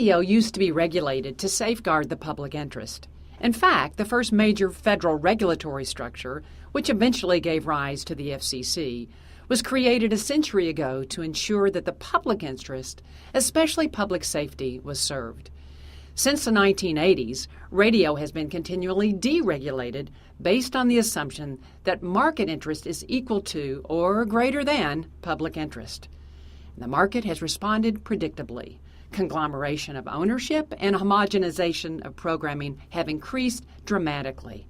Radio used to be regulated to safeguard the public interest. In fact, the first major federal regulatory structure, which eventually gave rise to the FCC, was created a century ago to ensure that the public interest, especially public safety, was served. Since the 1980s, radio has been continually deregulated based on the assumption that market interest is equal to or greater than public interest. The market has responded predictably. Conglomeration of ownership and homogenization of programming have increased dramatically.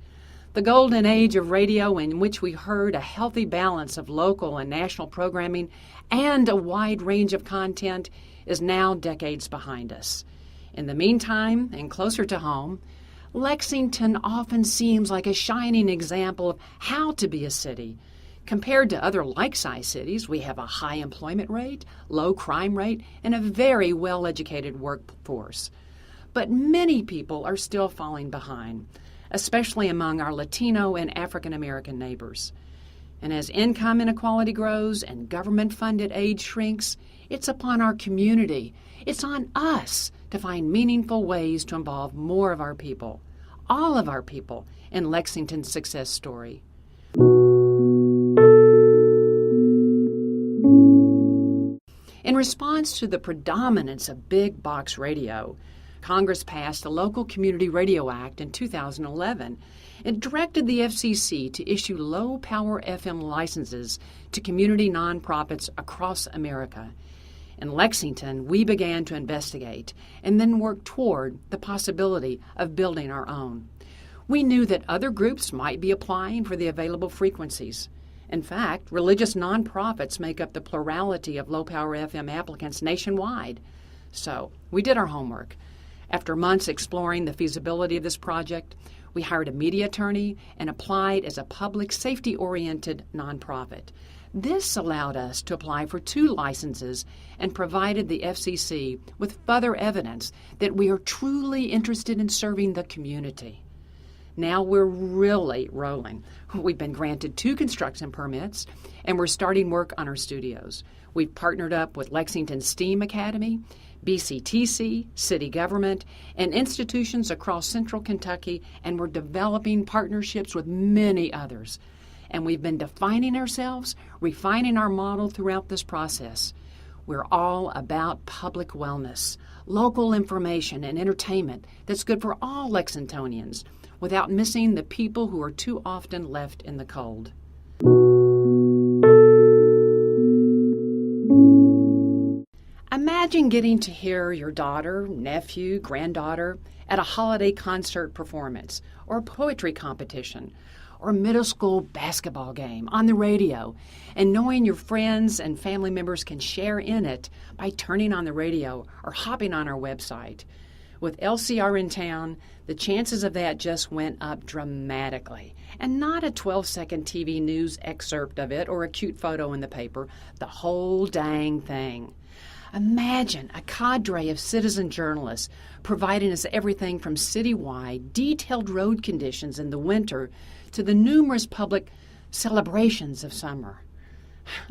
The golden age of radio, in which we heard a healthy balance of local and national programming and a wide range of content, is now decades behind us. In the meantime, and closer to home, Lexington often seems like a shining example of how to be a city. Compared to other like-sized cities, we have a high employment rate, low crime rate, and a very well-educated workforce. But many people are still falling behind, especially among our Latino and African American neighbors. And as income inequality grows and government-funded aid shrinks, it's upon our community, it's on us to find meaningful ways to involve more of our people, all of our people, in Lexington's success story. In response to the predominance of big box radio, Congress passed the Local Community Radio Act in 2011. It directed the FCC to issue low-power FM licenses to community nonprofits across America. In Lexington, we began to investigate and then work toward the possibility of building our own. We knew that other groups might be applying for the available frequencies. In fact, religious nonprofits make up the plurality of low-power FM applicants nationwide. So we did our homework. After months exploring the feasibility of this project, we hired a media attorney and applied as a public safety-oriented nonprofit. This allowed us to apply for 2 licenses and provided the FCC with further evidence that we are truly interested in serving the community. Now we're really rolling. We've been granted 2 construction permits, and we're starting work on our studios. We've partnered up with Lexington STEAM Academy, BCTC, city government, and institutions across central Kentucky, and we're developing partnerships with many others. And we've been defining ourselves, refining our model throughout this process. We're all about public wellness, local information, and entertainment that's good for all Lexingtonians, without missing the people who are too often left in the cold. Imagine getting to hear your daughter, nephew, granddaughter at a holiday concert performance or poetry competition or middle school basketball game on the radio, and knowing your friends and family members can share in it by turning on the radio or hopping on our website. With LCR in town, the chances of that just went up dramatically. And not a 12-second TV news excerpt of it or a cute photo in the paper, the whole dang thing. Imagine a cadre of citizen journalists providing us everything from citywide, detailed road conditions in the winter to the numerous public celebrations of summer.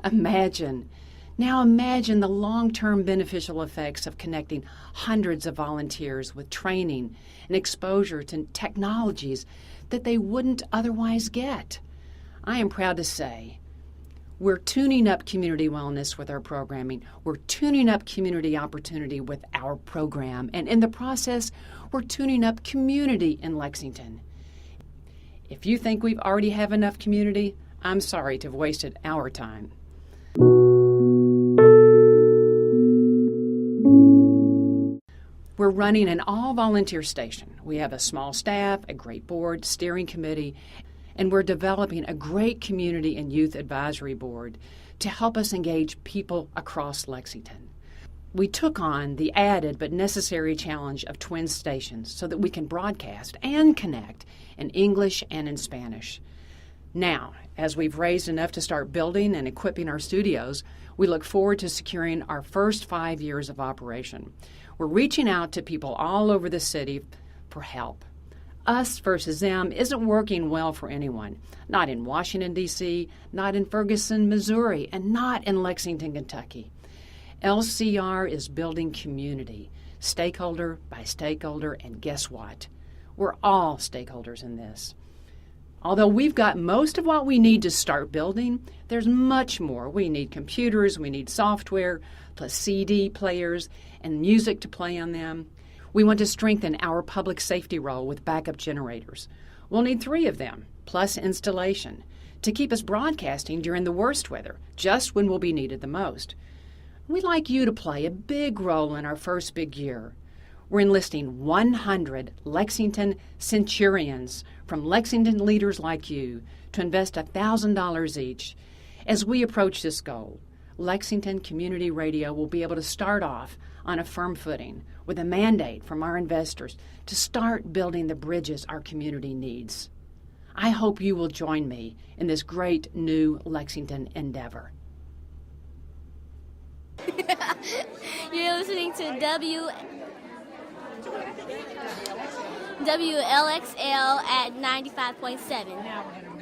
Imagine the long-term beneficial effects of connecting hundreds of volunteers with training and exposure to technologies that they wouldn't otherwise get. I am proud to say we're tuning up community wellness with our programming. We're tuning up community opportunity with our program. And in the process, we're tuning up community in Lexington. If you think we already have enough community, I'm sorry to have wasted our time. We're running an all-volunteer station. We have a small staff, a great board, steering committee, and we're developing a great community and youth advisory board to help us engage people across Lexington. We took on the added but necessary challenge of twin stations so that we can broadcast and connect in English and in Spanish. Now, as we've raised enough to start building and equipping our studios, we look forward to securing our first 5 years of operation. We're reaching out to people all over the city for help. Us versus them isn't working well for anyone, not in Washington, D.C., not in Ferguson, Missouri, and not in Lexington, Kentucky. LCR is building community, stakeholder by stakeholder, and guess what? We're all stakeholders in this. Although we've got most of what we need to start building, there's much more. We need computers, we need software, plus CD players and music to play on them. We want to strengthen our public safety role with backup generators. We'll need 3 of them, plus installation, to keep us broadcasting during the worst weather, just when we'll be needed the most. We'd like you to play a big role in our first big year. We're enlisting 100 Lexington centurions from Lexington leaders like you to invest $1,000 each. As we approach this goal, Lexington Community Radio will be able to start off on a firm footing with a mandate from our investors to start building the bridges our community needs. I hope you will join me in this great new Lexington endeavor. You're listening to WLXL at 95.7.